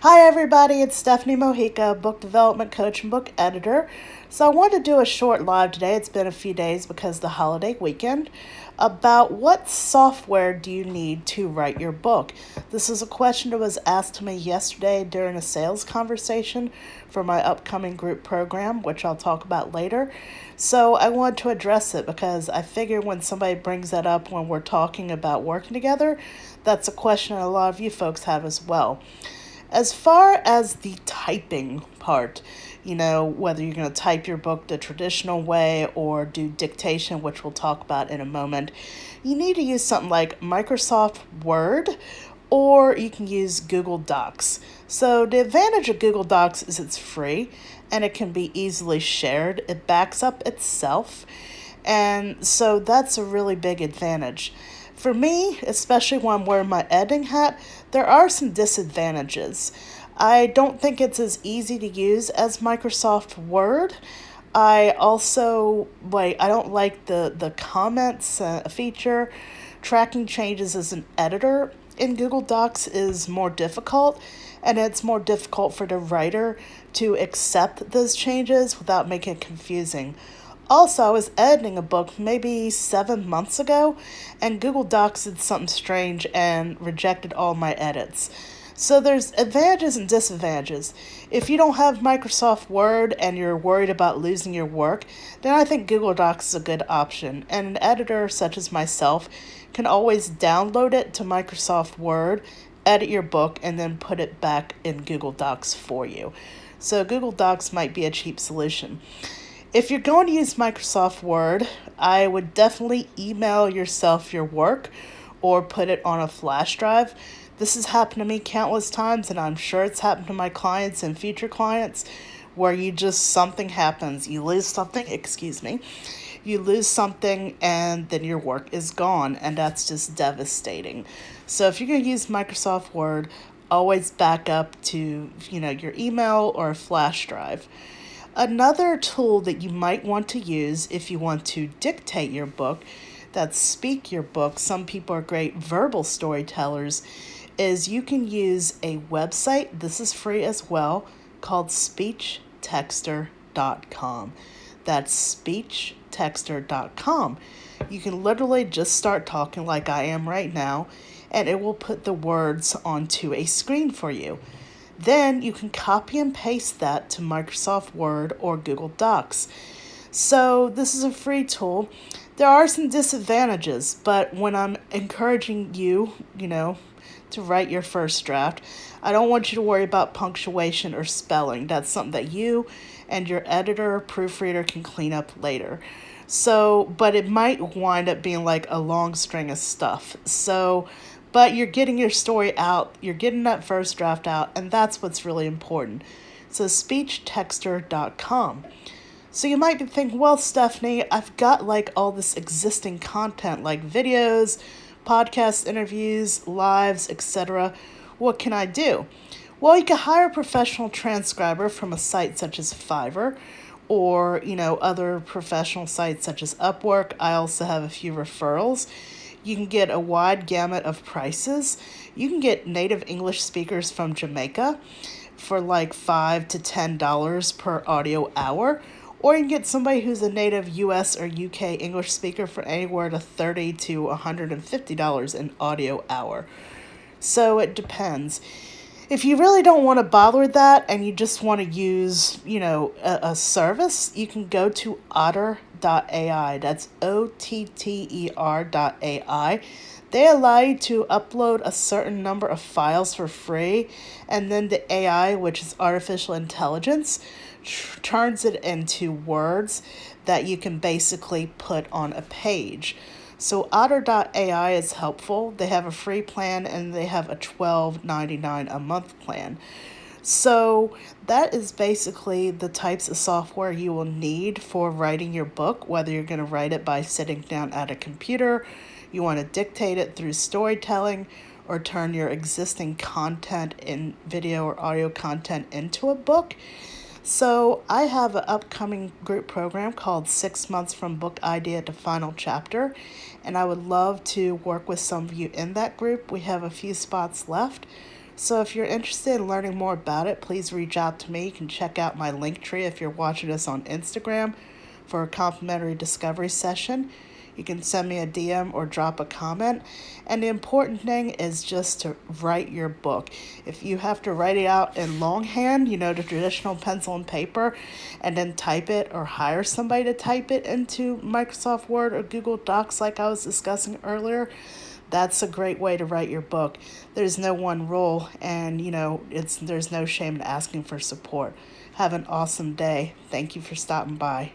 Hi, everybody. It's Stephanie Mojica, book development coach and book editor. So, I wanted to do a short live today. It's been a few days because of the holiday weekend about what software do you need to write your book. This is a question that was asked to me yesterday during a sales conversation for my upcoming group program, which I'll talk about later. So, I wanted to address it because I figure when somebody brings that up when we're talking about working together, that's a question a lot of you folks have as well. As far as the typing part, whether you're going to type your book the traditional way or do dictation, which we'll talk about in a moment, you need to use something like Microsoft Word or you can use Google Docs. So, the advantage of Google Docs is it's free and it can be easily shared, it backs up itself, and so that's a really big advantage. For me, especially when I'm wearing my editing hat, there are some disadvantages. I don't think it's as easy to use as Microsoft Word. I don't like the comments feature. Tracking changes as an editor in Google Docs is more difficult, and it's more difficult for the writer to accept those changes without making it confusing. Also, I was editing a book maybe 7 months ago, and Google Docs did something strange and rejected all my edits. So there's advantages and disadvantages. If you don't have Microsoft Word and you're worried about losing your work, then I think Google Docs is a good option. And an editor such as myself can always download it to Microsoft Word, edit your book, and then put it back in Google Docs for you. So Google Docs might be a cheap solution. If you're going to use Microsoft Word, I would definitely email yourself your work or put it on a flash drive. This has happened to me countless times, and I'm sure it's happened to my clients and future clients where something happens. You lose something, you lose something, and then your work is gone, and that's just devastating. So if you're going to use Microsoft Word, always back up to, your email or a flash drive. Another tool that you might want to use if you want to dictate your book, that's speak your book, some people are great verbal storytellers, is you can use a website, this is free as well, called speechtexter.com. That's speechtexter.com. You can literally just start talking like I am right now, and it will put the words onto a screen for you. Then you can copy and paste that to Microsoft Word or Google Docs. So this is a free tool. There are some disadvantages, but when I'm encouraging you, to write your first draft, I don't want you to worry about punctuation or spelling. That's something that you and your editor or proofreader can clean up later. So, but it might wind up being like a long string of stuff. But you're getting your story out, you're getting that first draft out, and that's what's really important. So speechtexter.com. So you might be thinking, well, Stephanie, I've got like all this existing content like videos, podcast interviews, lives, etc. What can I do? Well, you can hire a professional transcriber from a site such as Fiverr or, other professional sites such as Upwork. I also have a few referrals. You can get a wide gamut of prices. You can get native English speakers from Jamaica for like $5 to $10 per audio hour, or you can get somebody who's a native US or UK English speaker for anywhere to $30 to $150 an audio hour. So it depends. If you really don't want to bother with that and you just want to use, a service, you can go to otter.ai. That's OTTER.ai. They allow you to upload a certain number of files for free, and then the AI, which is artificial intelligence, turns it into words that you can basically put on a page. So Otter.ai is helpful. They have a free plan and they have a $12.99 a month plan. So that is basically the types of software you will need for writing your book, whether you're going to write it by sitting down at a computer, you want to dictate it through storytelling, or turn your existing content in video or audio content into a book. So I have an upcoming group program called 6 Months from Book Idea to Final Chapter, and I would love to work with some of you in that group. We have a few spots left. So if you're interested in learning more about it, please reach out to me. You can check out my link tree if you're watching us on Instagram for a complimentary discovery session. You can send me a DM or drop a comment. And the important thing is just to write your book. If you have to write it out in longhand, the traditional pencil and paper, and then type it or hire somebody to type it into Microsoft Word or Google Docs like I was discussing earlier, that's a great way to write your book. There's no one rule, and there's no shame in asking for support. Have an awesome day. Thank you for stopping by.